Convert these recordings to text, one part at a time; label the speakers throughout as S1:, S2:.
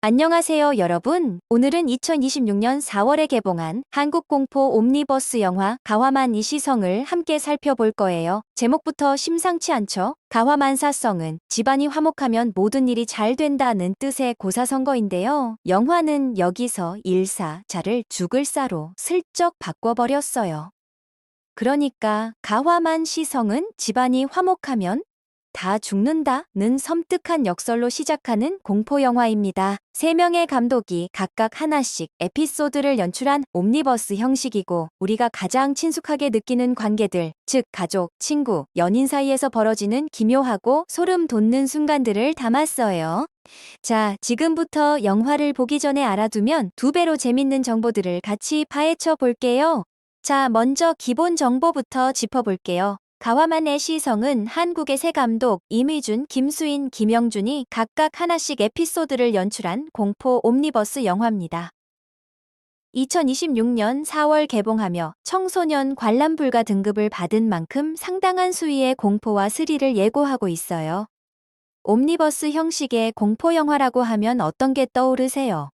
S1: 안녕하세요, 여러분. 오늘은 2026년 4월에 개봉한 한국 공포 옴니버스 영화 가화만 이시성을 함께 살펴볼 거예요. 제목부터 심상치 않죠? 가화만사성은 집안이 화목하면 모든 일이 잘 된다는 뜻의 고사성어인데요. 영화는 여기서 일사자를 죽을사로 슬쩍 바꿔버렸어요. 그러니까 가화만시성은 집안이 화목하면 다 죽는다는 섬뜩한 역설로 시작하는 공포영화입니다. 3명의 감독이 각각 하나씩 에피소드를 연출한 옴니버스 형식이고 우리가 가장 친숙하게 느끼는 관계들, 즉 가족, 친구, 연인 사이에서 벌어지는 기묘하고 소름 돋는 순간들을 담았어요. 자, 지금부터 영화를 보기 전에 알아두면 2배로 재밌는 정보들을 같이 파헤쳐 볼게요. 자, 먼저 기본 정보부터 짚어볼게요. 가와만의 시성은 한국의 새 감독 임의준, 김수인, 김영준이 각각 하나씩 에피소드를 연출한 공포 옴니버스 영화입니다. 2026년 4월 개봉하며 청소년 관람 불가 등급을 받은 만큼 상당한 수위의 공포와 스릴을 예고하고 있어요. 옴니버스 형식의 공포 영화라고 하면 어떤 게 떠오르세요?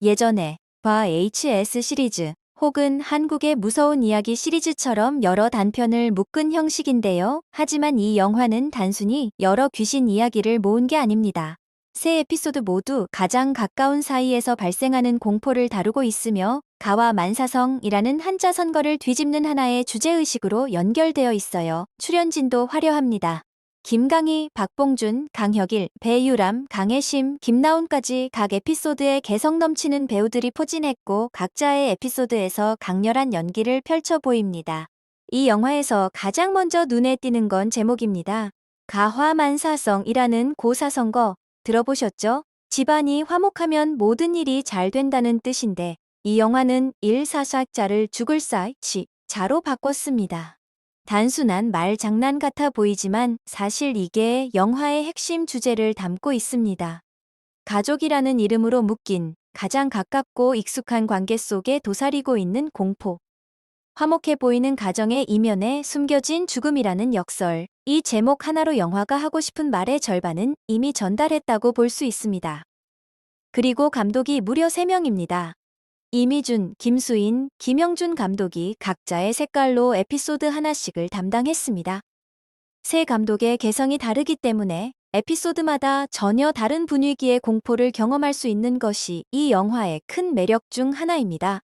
S1: 예전에 HS 시리즈 혹은 한국의 무서운 이야기 시리즈처럼 여러 단편을 묶은 형식인데요. 하지만 이 영화는 단순히 여러 귀신 이야기를 모은 게 아닙니다. 세 에피소드 모두 가장 가까운 사이에서 발생하는 공포를 다루고 있으며 가와 만사성이라는 한자 선거를 뒤집는 하나의 주제의식으로 연결되어 있어요. 출연진도 화려합니다. 김강희, 박봉준, 강혁일, 배유람, 강혜심, 김나온까지 각 에피소드에 개성 넘치는 배우들이 포진했고 각자의 에피소드에서 강렬한 연기를 펼쳐 보입니다. 이 영화에서 가장 먼저 눈에 띄는 건 제목입니다. 가화만사성이라는 고사성거 들어보셨죠? 집안이 화목하면 모든 일이 잘 된다는 뜻인데 이 영화는 일사사자를 죽을사, 자로 바꿨습니다. 단순한 말 장난 같아 보이지만 사실 이게 영화의 핵심 주제를 담고 있습니다. 가족이라는 이름으로 묶인 가장 가깝고 익숙한 관계 속에 도사리고 있는 공포. 화목해 보이는 가정의 이면에 숨겨진 죽음이라는 역설. 이 제목 하나로 영화가 하고 싶은 말의 절반은 이미 전달했다고 볼 수 있습니다. 그리고 감독이 무려 3명입니다. 임의준, 김수인, 김영준 감독이 각자의 색깔로 에피소드 하나씩을 담당했습니다. 세 감독의 개성이 다르기 때문에 에피소드마다 전혀 다른 분위기의 공포를 경험할 수 있는 것이 이 영화의 큰 매력 중 하나입니다.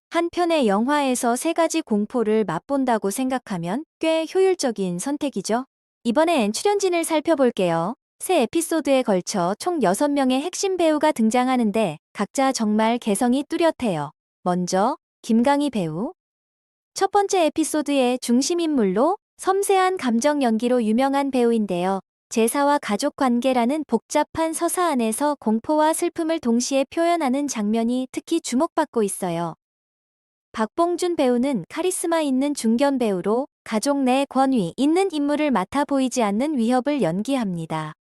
S1: 한 편의 영화에서 3가지 공포를 맛본다고 생각하면 꽤 효율적인 선택이죠. 이번엔 출연진을 살펴볼게요. 새 에피소드에 걸쳐 총 6명의 핵심 배우가 등장하는데 각자 정말 개성이 뚜렷해요. 먼저 김강희 배우. 첫 번째 에피소드의 중심인물로 섬세한 감정 연기로 유명한 배우인데요. 제사와 가족 관계라는 복잡한 서사 안에서 공포와 슬픔을 동시에 표현하는 장면이 특히 주목받고 있어요. 박봉준 배우는 카리스마 있는 중견 배우로 가족 내 권위 있는 인물을 맡아 보이지 않는 위협을 연기합니다.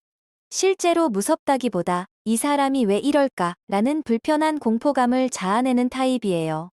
S1: 실제로 무섭다기보다 이 사람이 왜 이럴까 라는 불편한 공포감을 자아내는 타입이에요.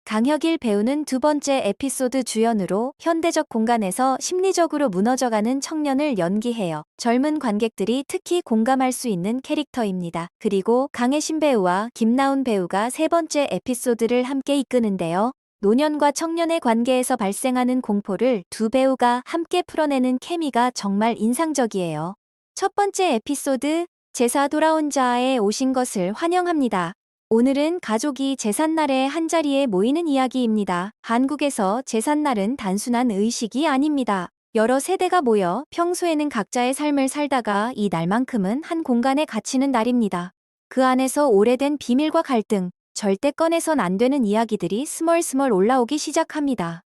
S1: 강혁일 배우는 두 번째 에피소드 주연으로 현대적 공간에서 심리적으로 무너져가는 청년을 연기해요. 젊은 관객들이 특히 공감할 수 있는 캐릭터입니다. 그리고 강혜신 배우와 김나온 배우가 세 번째 에피소드를 함께 이끄는데요. 노년과 청년의 관계에서 발생하는 공포를 두 배우가 함께 풀어내는 케미가 정말 인상적이에요. 첫 번째 에피소드, 제사 돌아온 자에 오신 것을 환영합니다. 오늘은 가족이 제삿날에 한자리에 모이는 이야기입니다. 한국에서 제삿날은 단순한 의식이 아닙니다. 여러 세대가 모여 평소에는 각자의 삶을 살다가 이 날만큼은 한 공간에 갇히는 날입니다. 그 안에서 오래된 비밀과 갈등, 절대 꺼내선 안 되는 이야기들이 스멀스멀 올라오기 시작합니다.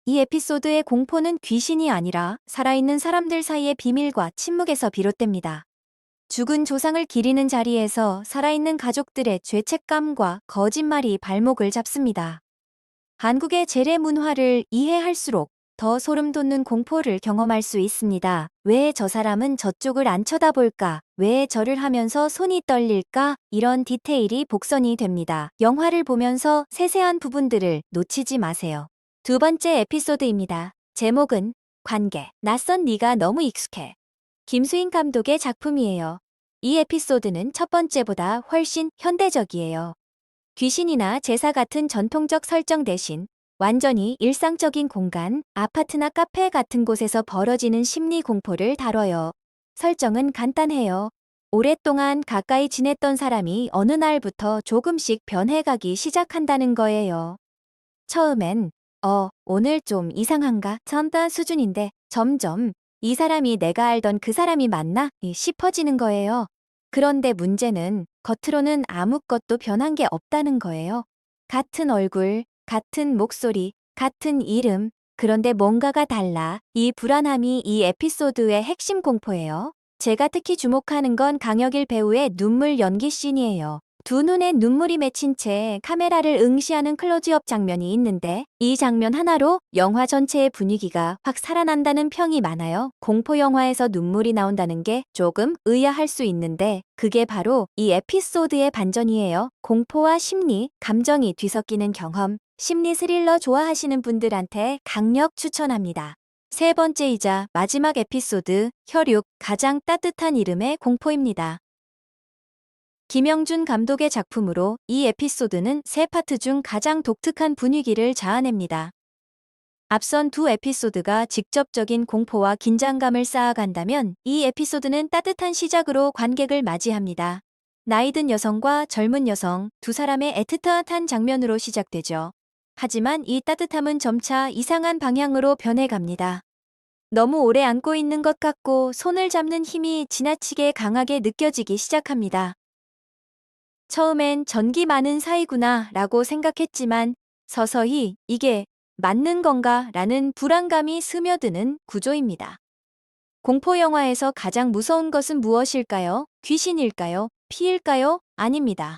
S1: 이 에피소드의 공포는 귀신이 아니라 살아있는 사람들 사이의 비밀과 침묵에서 비롯됩니다. 죽은 조상을 기리는 자리에서 살아있는 가족들의 죄책감과 거짓말이 발목을 잡습니다. 한국의 재래 문화를 이해할수록 더 소름 돋는 공포를 경험할 수 있습니다. 왜 저 사람은 저쪽을 안 쳐다볼까? 왜 저를 하면서 손이 떨릴까? 이런 디테일이 복선이 됩니다. 영화를 보면서 세세한 부분들을 놓치지 마세요. 두 번째 에피소드입니다. 제목은 관계. 낯선 네가 너무 익숙해. 김수인 감독의 작품이에요. 이 에피소드는 첫 번째보다 훨씬 현대적이에요. 귀신이나 제사 같은 전통적 설정 대신 완전히 일상적인 공간, 아파트나 카페 같은 곳에서 벌어지는 심리 공포를 다뤄요. 설정은 간단해요. 오랫동안 가까이 지냈던 사람이 어느 날부터 조금씩 변해가기 시작한다는 거예요. 처음엔, 오늘 좀 이상한가? 첨단 수준인데, 점점, 이 사람이 내가 알던 그 사람이 맞나? 싶어지는 거예요. 그런데 문제는, 겉으로는 아무것도 변한 게 없다는 거예요. 같은 얼굴, 같은 목소리, 같은 이름, 그런데 뭔가가 달라. 이 불안함이 이 에피소드의 핵심 공포예요. 제가 특히 주목하는 건 강혁일 배우의 눈물 연기 씬이에요. 두 눈에 눈물이 맺힌 채 카메라를 응시하는 클로즈업 장면이 있는데 이 장면 하나로 영화 전체의 분위기가 확 살아난다는 평이 많아요. 공포 영화에서 눈물이 나온다는 게 조금 의아할 수 있는데 그게 바로 이 에피소드의 반전이에요. 공포와 심리, 감정이 뒤섞이는 경험, 심리 스릴러 좋아하시는 분들한테 강력 추천합니다. 세 번째이자 마지막 에피소드, 혈육, 가장 따뜻한 이름의 공포입니다. 김영준 감독의 작품으로 이 에피소드는 세 파트 중 가장 독특한 분위기를 자아냅니다. 앞선 두 에피소드가 직접적인 공포와 긴장감을 쌓아간다면 이 에피소드는 따뜻한 시작으로 관객을 맞이합니다. 나이든 여성과 젊은 여성 두 사람의 애틋한 장면으로 시작되죠. 하지만 이 따뜻함은 점차 이상한 방향으로 변해갑니다. 너무 오래 안고 있는 것 같고 손을 잡는 힘이 지나치게 강하게 느껴지기 시작합니다. 처음엔 전기 많은 사이구나 라고 생각했지만 서서히 이게 맞는 건가 라는 불안감이 스며드는 구조입니다. 공포 영화에서 가장 무서운 것은 무엇일까요? 귀신일까요? 피일까요? 아닙니다.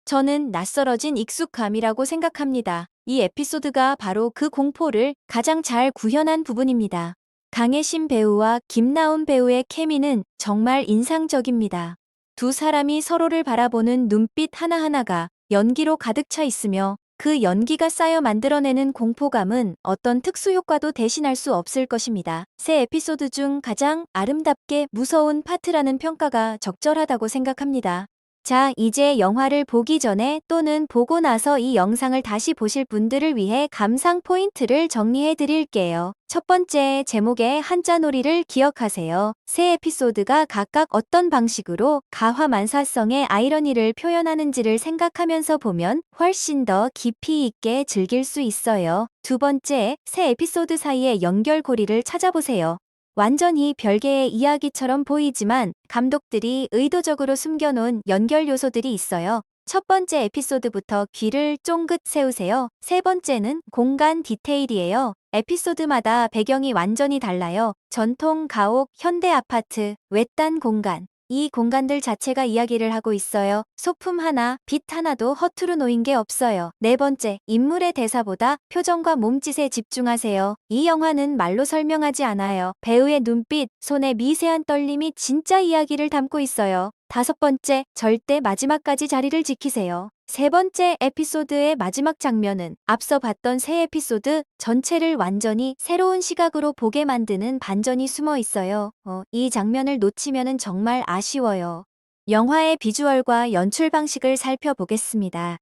S1: 저는 낯설어진 익숙함이라고 생각합니다. 이 에피소드가 바로 그 공포를 가장 잘 구현한 부분입니다. 강혜신 배우와 김나온 배우의 케미는 정말 인상적입니다. 두 사람이 서로를 바라보는 눈빛 하나하나가 연기로 가득 차 있으며 그 연기가 쌓여 만들어내는 공포감은 어떤 특수 효과도 대신할 수 없을 것입니다. 새 에피소드 중 가장 아름답게 무서운 파트라는 평가가 적절하다고 생각합니다. 자, 이제 영화를 보기 전에 또는 보고 나서 이 영상을 다시 보실 분들을 위해 감상 포인트를 정리해 드릴게요. 첫 번째, 제목의 한자놀이를 기억하세요. 세 에피소드가 각각 어떤 방식으로 가화만사성의 아이러니를 표현하는지를 생각하면서 보면 훨씬 더 깊이 있게 즐길 수 있어요. 두 번째, 세 에피소드 사이의 연결고리를 찾아보세요. 완전히 별개의 이야기처럼 보이지만 감독들이 의도적으로 숨겨놓은 연결 요소들이 있어요. 첫 번째 에피소드부터 귀를 쫑긋 세우세요. 세 번째는 공간 디테일이에요. 에피소드마다 배경이 완전히 달라요. 전통 가옥, 현대 아파트, 외딴 공간. 이 공간들 자체가 이야기를 하고 있어요. 소품 하나, 빛 하나도 허투루 놓인 게 없어요. 네 번째, 인물의 대사보다 표정과 몸짓에 집중하세요. 이 영화는 말로 설명하지 않아요. 배우의 눈빛, 손의 미세한 떨림이 진짜 이야기를 담고 있어요. 다섯 번째, 절대 마지막까지 자리를 지키세요. 세 번째 에피소드의 마지막 장면은 앞서 봤던 세 에피소드 전체를 완전히 새로운 시각으로 보게 만드는 반전이 숨어 있어요. 이 장면을 놓치면은 정말 아쉬워요. 영화의 비주얼과 연출 방식을 살펴보겠습니다.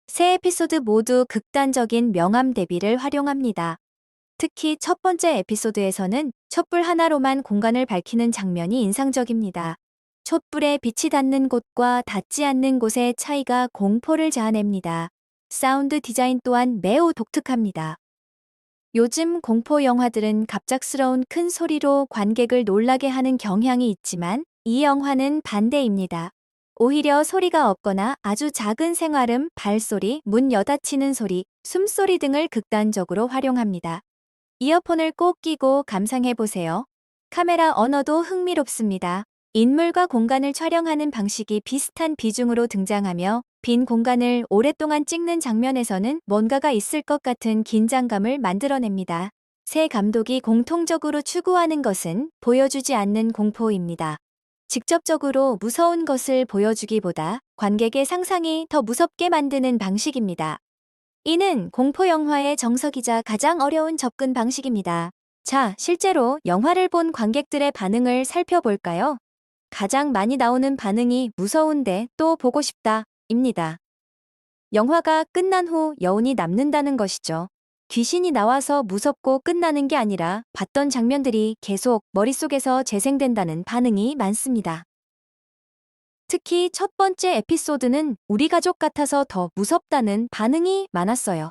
S1: 세 에피소드 모두 극단적인 명암 대비를 활용합니다. 특히 첫 번째 에피소드에서는 촛불 하나로만 공간을 밝히는 장면이 인상적입니다. 촛불에 빛이 닿는 곳과 닿지 않는 곳의 차이가 공포를 자아냅니다. 사운드 디자인 또한 매우 독특합니다. 요즘 공포 영화들은 갑작스러운 큰 소리로 관객을 놀라게 하는 경향이 있지만 이 영화는 반대입니다. 오히려 소리가 없거나 아주 작은 생활음, 발소리, 문 여닫히는 소리, 숨소리 등을 극단적으로 활용합니다. 이어폰을 꼭 끼고 감상해보세요. 카메라 언어도 흥미롭습니다. 인물과 공간을 촬영하는 방식이 비슷한 비중으로 등장하며 빈 공간을 오랫동안 찍는 장면에서는 뭔가가 있을 것 같은 긴장감을 만들어냅니다. 세 감독이 공통적으로 추구하는 것은 보여주지 않는 공포입니다. 직접적으로 무서운 것을 보여주기보다 관객의 상상이 더 무섭게 만드는 방식입니다. 이는 공포 영화의 정석이자 가장 어려운 접근 방식입니다. 자, 실제로 영화를 본 관객들의 반응을 살펴볼까요? 가장 많이 나오는 반응이 무서운데 또 보고 싶다, 입니다. 영화가 끝난 후 여운이 남는다는 것이죠. 귀신이 나와서 무섭고 끝나는 게 아니라 봤던 장면들이 계속 머릿속에서 재생된다는 반응이 많습니다. 특히 첫 번째 에피소드는 우리 가족 같아서 더 무섭다는 반응이 많았어요.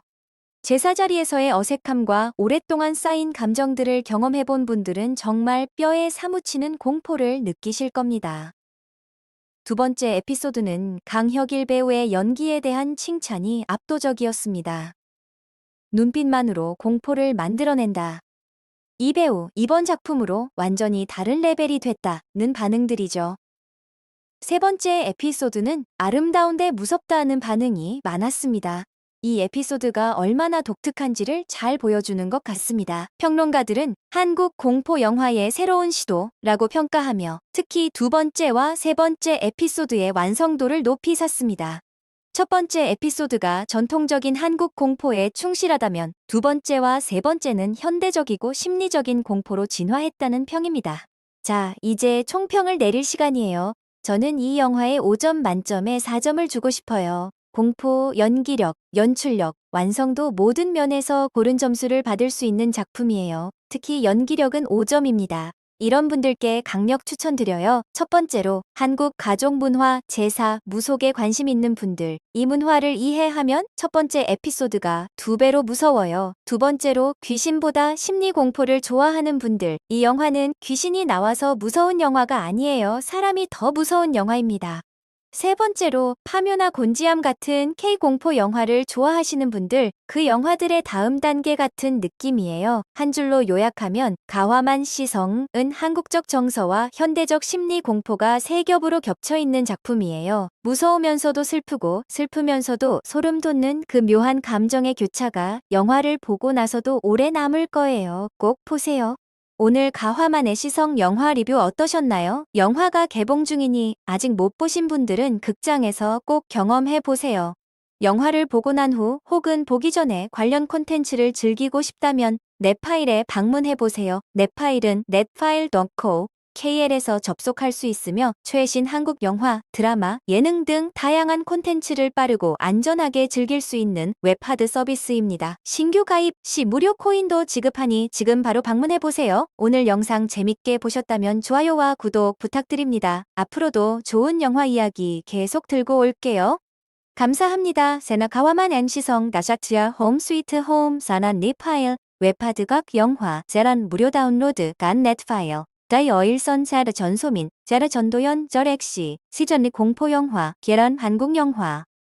S1: 제사 자리에서의 어색함과 오랫동안 쌓인 감정들을 경험해본 분들은 정말 뼈에 사무치는 공포를 느끼실 겁니다. 두 번째 에피소드는 강혁일 배우의 연기에 대한 칭찬이 압도적이었습니다. 눈빛만으로 공포를 만들어낸다. 이 배우, 이번 작품으로 완전히 다른 레벨이 됐다는 반응들이죠. 세 번째 에피소드는 아름다운데 무섭다는 반응이 많았습니다. 이 에피소드가 얼마나 독특한지를 잘 보여주는 것 같습니다. 평론가들은 한국 공포 영화의 새로운 시도라고 평가하며 특히 두 번째와 세 번째 에피소드의 완성도를 높이 샀습니다. 첫 번째 에피소드가 전통적인 한국 공포에 충실하다면 두 번째와 세 번째는 현대적이고 심리적인 공포로 진화했다는 평입니다. 자, 이제 총평을 내릴 시간이에요. 저는 이 영화에 5점 만점에 4점을 주고 싶어요. 공포, 연기력, 연출력, 완성도 모든 면에서 고른 점수를 받을 수 있는 작품이에요. 특히 연기력은 5점입니다. 이런 분들께 강력 추천드려요. 첫 번째로 한국 가족 문화, 제사, 무속에 관심 있는 분들. 이 문화를 이해하면 첫 번째 에피소드가 2배로 무서워요. 두 번째로 귀신보다 심리 공포를 좋아하는 분들. 이 영화는 귀신이 나와서 무서운 영화가 아니에요. 사람이 더 무서운 영화입니다. 세 번째로 파묘나 곤지암 같은 K-공포 영화를 좋아하시는 분들, 그 영화들의 다음 단계 같은 느낌이에요. 한 줄로 요약하면 가화만 시성은 한국적 정서와 현대적 심리 공포가 세 겹으로 겹쳐있는 작품이에요. 무서우면서도 슬프고 슬프면서도 소름 돋는 그 묘한 감정의 교차가 영화를 보고 나서도 오래 남을 거예요. 꼭 보세요. 오늘 가화만의 시성 영화 리뷰 어떠셨나요? 영화가 개봉 중이니 아직 못 보신 분들은 극장에서 꼭 경험해 보세요. 영화를 보고 난 후 혹은 보기 전에 관련 콘텐츠를 즐기고 싶다면 넷파일에 방문해 보세요. 넷파일은 netfile.co KL에서 접속할 수 있으며 최신 한국 영화, 드라마, 예능 등 다양한 콘텐츠를 빠르고 안전하게 즐길 수 있는 웹하드 서비스입니다. 신규 가입 시 무료 코인도 지급하니 지금 바로 방문해보세요. 오늘 영상 재밌게 보셨다면 좋아요와 구독 부탁드립니다. 앞으로도 좋은 영화 이야기 계속 들고 올게요. 감사합니다. 세나카와만 앤시성 다샤트야 홈 스위트 홈 사난 립파일 웹하드각 영화 제란 무료 다운로드 간 넷파일 다이 어일선 자르 전소민 자르 전도연 절엑시 시전리 공포영화 계란 한국영화